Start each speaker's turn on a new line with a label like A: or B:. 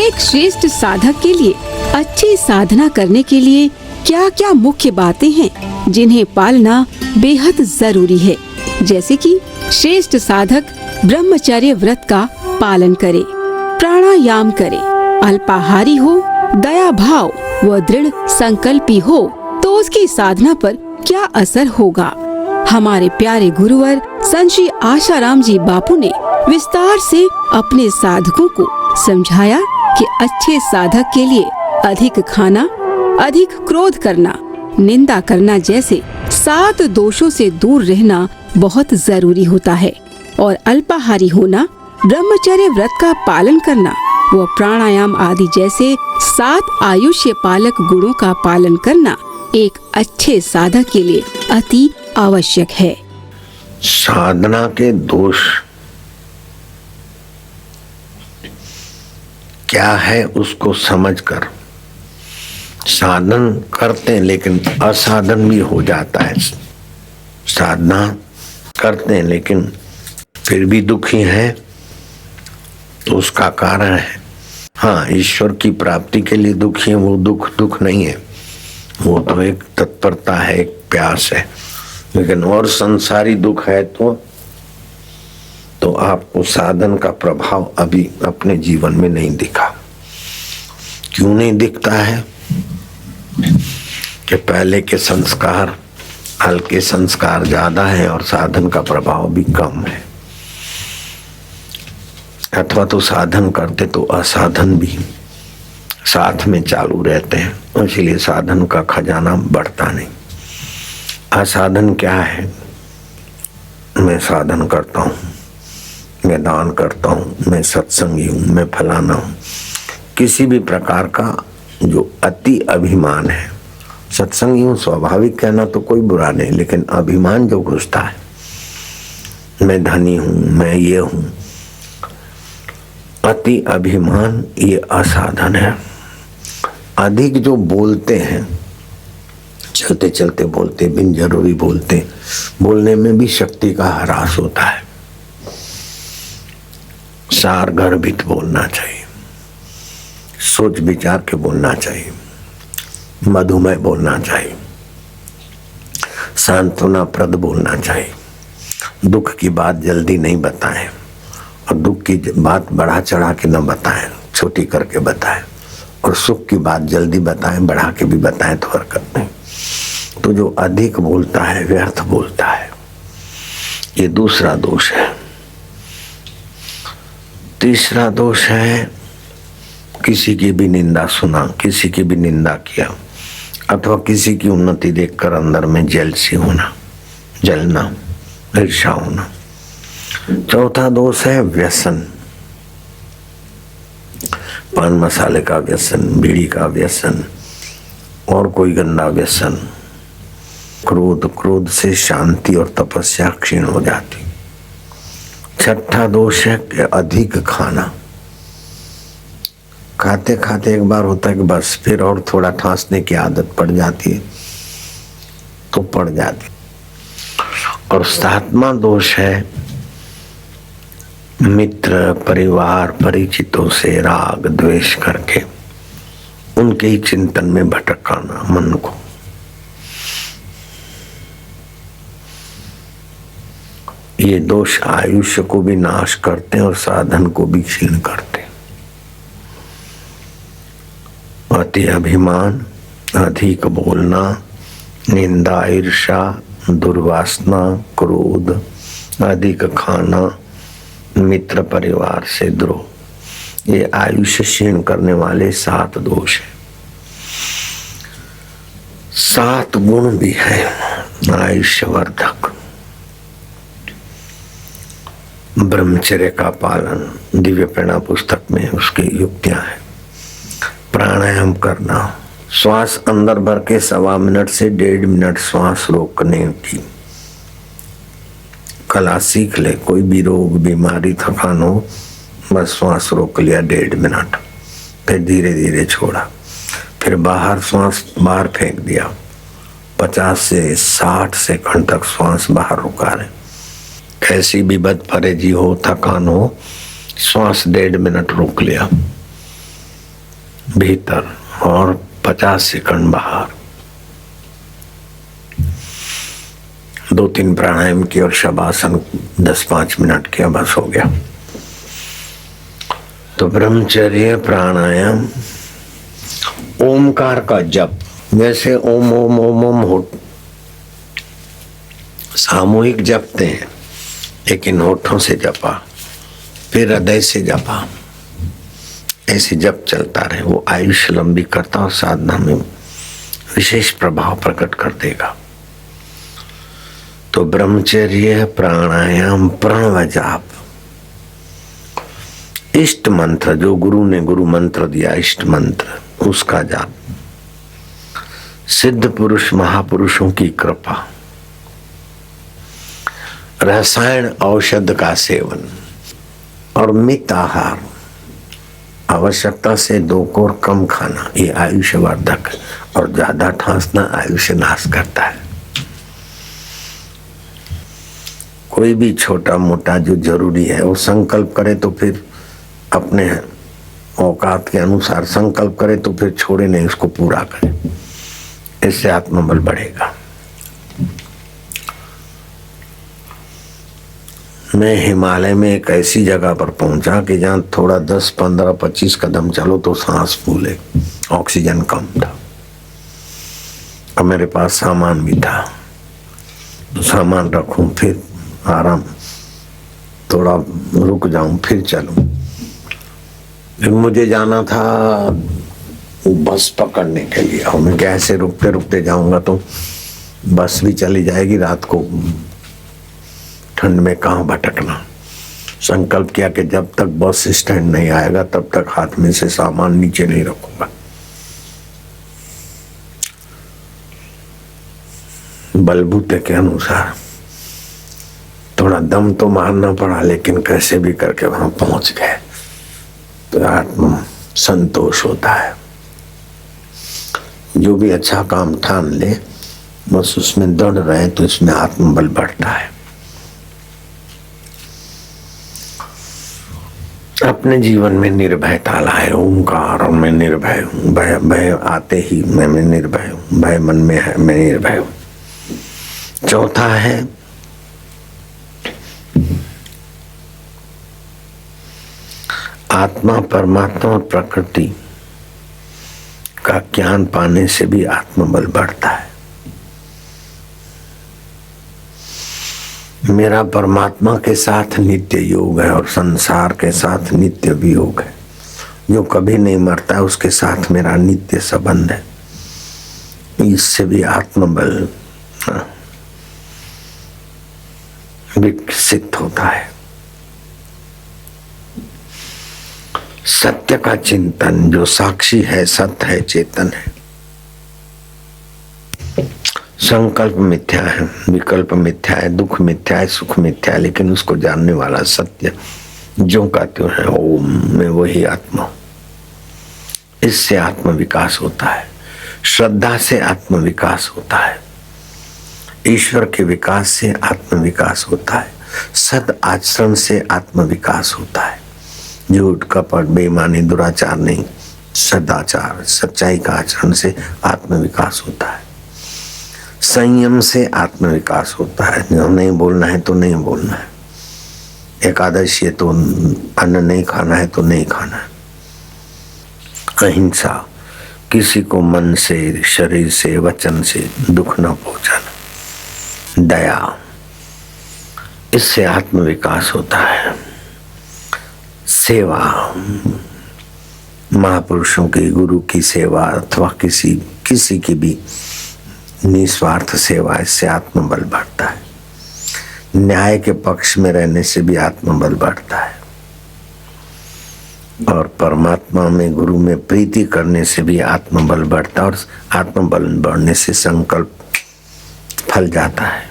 A: एक श्रेष्ठ साधक के लिए अच्छी साधना करने के लिए क्या क्या मुख्य बातें हैं जिन्हें पालना बेहद जरूरी है। जैसे कि श्रेष्ठ साधक ब्रह्मचर्य व्रत का पालन करे, प्राणायाम करे, अल्पाहारी हो, दया भाव व दृढ़ संकल्पी हो, तो उसकी साधना पर क्या असर होगा। हमारे प्यारे गुरुवर संत श्री आशाराम जी बापू ने विस्तार से अपने साधकों को समझाया कि अच्छे साधक के लिए अधिक खाना, अधिक क्रोध करना, निंदा करना जैसे 7 दोषों से दूर रहना बहुत जरूरी होता है और अल्पाहारी होना, ब्रह्मचर्य व्रत का पालन करना व प्राणायाम आदि जैसे 7 आयुष्य पालक गुणों का पालन करना एक अच्छे साधक के लिए अति आवश्यक है।
B: साधना के दोष क्या है उसको समझकर साधन करते हैं, लेकिन असाधन भी हो जाता है। साधना करते हैं लेकिन फिर भी दुखी है, तो उसका कारण है, हाँ, ईश्वर की प्राप्ति के लिए दुखी है। वो दुख नहीं है, वो तो एक तत्परता है, एक प्यास है। लेकिन और संसारी दुख है तो आपको साधन का प्रभाव अभी अपने जीवन में नहीं दिखा। क्यों नहीं दिखता है? कि पहले के संस्कार, हल्के संस्कार ज्यादा है और साधन का प्रभाव भी कम है, अथवा तो साधन करते तो असाधन भी साथ में चालू रहते हैं, इसलिए साधन का खजाना बढ़ता नहीं। असाधन क्या है? मैं साधन करता हूँ, मैं दान करता हूँ, मैं सत्संगी हूँ, मैं फलाना हूँ। किसी भी प्रकार का जो अति अभिमान है, सत्संगी हूँ स्वाभाविक कहना तो कोई बुरा नहीं, लेकिन अभिमान जो घुसता है, मैं धनी हूँ, मैं ये हूँ, अति अभिमान, ये असाधन है। अधिक जो बोलते हैं, चलते चलते बोलते, बिन जरूरी बोलते, बोलने में भी शक्ति का ह्रास होता है। सार गर्भित बोलना चाहिए, सोच विचार के बोलना चाहिए, मधुमेह बोलना चाहिए, सांत्वना प्रद बोलना चाहिए। दुख की बात जल्दी नहीं बताएं और दुख की बात बढ़ा चढ़ा के न बताएं, छोटी करके बताएं, और सुख की बात जल्दी बताएं, बढ़ा के भी बताएं तो हरकत नहीं। तो जो अधिक बोलता है व्यर्थ बोलता है, ये दूसरा दोष है। तीसरा दोष है किसी की भी निंदा सुना, किसी की भी निंदा किया, अथवा किसी की उन्नति देखकर अंदर में जेलसी होना, जलना, ईर्ष्या होना। चौथा दोष है व्यसन, पान मसाले का व्यसन, बीड़ी का व्यसन और कोई गंदा व्यसन। क्रोध से शांति और तपस्या क्षीण हो जाती। छठा दोष है कि अधिक खाना, खाते खाते एक बार होता है कि बस फिर और थोड़ा ठांसने की आदत पड़ जाती है तो पड़ जाती। और सातवां दोष है मित्र, परिवार, परिचितों से राग द्वेष करके उनके ही चिंतन में भटकाना मन को। ये दोष आयुष्य को भी नाश करते हैं और साधन को भी क्षीण करते हैं। अति अभिमान, अधिक बोलना, निंदा, ईर्ष्या, दुर्वासना, क्रोध, अधिक खाना, मित्र परिवार से द्रोह, ये आयुष्य क्षीण करने वाले 7 दोष है। 7 गुण भी है आयुष्यवर्धक। ब्रह्मचर्य का पालन दिव्य प्रेरणा पुस्तक में उसकी युक्तियां हैं। प्राणायाम करना, श्वास अंदर भर के 1.25 मिनट से 1.5 मिनट श्वास रोकने की कला सीख ले। कोई भी रोग, बीमारी, थकान हो, बस श्वास रोक लिया 1.5 मिनट, फिर धीरे धीरे छोड़ा, फिर बाहर श्वास बाहर फेंक दिया। 50 से 60 सेकंड तक श्वास बाहर रुका रहे। कैसी भी बदपरहेजी हो, थकान हो, श्वास 1.5 मिनट रोक लिया, भीतर और 50 सेकंड बाहर। 2-3 प्राणायाम की और शवासन 10-5 मिनट किया, बस हो गया। तो ब्रह्मचर्य, प्राणायाम, ओमकार का जप, जैसे ओम ओम ओम ओम हो सामूहिक जपते हैं, लेकिन होठों से जपा, फिर हृदय से जपा, ऐसे जप चलता रहे, वो आयुष्य लंबी करता और साधना में विशेष प्रभाव प्रकट कर देगा। तो ब्रह्मचर्य, प्राणायाम, प्रणव जाप, इष्ट मंत्र जो गुरु ने गुरु मंत्र दिया, इष्ट मंत्र, उसका जाप, सिद्ध पुरुष महापुरुषों की कृपा, रसायन औषध का सेवन और मित आहार, आवश्यकता से 2 कोर कम खाना, ये आयुष्यवर्धक, और ज्यादा ठांसना आयुष्य नाश करता है। कोई भी छोटा मोटा जो जरूरी है वो संकल्प करे तो फिर अपने औकात के अनुसार संकल्प करे तो फिर छोड़े नहीं, उसको पूरा करे, इससे आत्मबल बढ़ेगा। मैं हिमालय में एक ऐसी जगह पर पहुंचा कि जहां थोड़ा 10, 15, 25 कदम चलो तो सांस फूले, ऑक्सीजन कम था, और मेरे पास सामान भी था, तो सामान रखूं, फिर आराम, थोड़ा रुक जाऊं, फिर चलूं। फिर मुझे जाना था बस पकड़ने के लिए, और मैं कैसे रुकते रुकते जाऊंगा तो बस भी चली जाएगी, रात को ठंड में कहाँ भटकना। संकल्प किया कि जब तक बस स्टैंड नहीं आएगा तब तक हाथ में से सामान नीचे नहीं रखूंगा। बलबूते के अनुसार थोड़ा दम तो मारना पड़ा, लेकिन कैसे भी करके वहां पहुंच गए, तो आत्म संतोष होता है। जो भी अच्छा काम ठान ले, बस उसमें दृढ़ रहे तो इसमें आत्मबल बढ़ता है। अपने जीवन में निर्भयता लाए, ओंकार, और मैं निर्भय हूं, भय भय आते ही मैं निर्भय हूं, भय मन में है, मैं निर्भय हूं। चौथा है आत्मा, परमात्मा और प्रकृति का ज्ञान पाने से भी आत्मबल बढ़ता है। मेरा परमात्मा के साथ नित्य योग है और संसार के साथ नित्य वियोग है। जो कभी नहीं मरता है उसके साथ मेरा नित्य संबंध है। इससे भी आत्मबल विकसित होता है। सत्य का चिंतन, जो साक्षी है, सत्य है, चेतन है। संकल्प मिथ्या है, विकल्प मिथ्या है, दुख मिथ्या है, सुख मिथ्या है, लेकिन उसको जानने वाला सत्य जो का त्यों है, ओम में वही आत्मा। इससे आत्म विकास होता है। श्रद्धा से आत्म विकास होता है। ईश्वर के विकास से आत्म विकास होता है। सद आचरण से आत्म विकास होता है। झूठ, कपट, बेईमानी, दुराचार नहीं, सदाचार, सच्चाई का आचरण से आत्म विकास होता है। संयम से आत्म विकास होता है। जो नहीं बोलना है तो नहीं बोलना है। एकादशी है तो अन्न नहीं खाना है तो नहीं खाना है। अहिंसा, किसी को मन से, शरीर से, वचन से दुख न पहुंचाना। दया, इससे आत्म विकास होता है। सेवा, महापुरुषों की, गुरु की सेवा अथवा किसी की भी निस्वार्थ सेवा, इससे आत्मबल बढ़ता है। न्याय के पक्ष में रहने से भी आत्मबल बढ़ता है। और परमात्मा में, गुरु में प्रीति करने से भी आत्मबल बढ़ता है। और आत्मबल बढ़ने से संकल्प फल जाता है।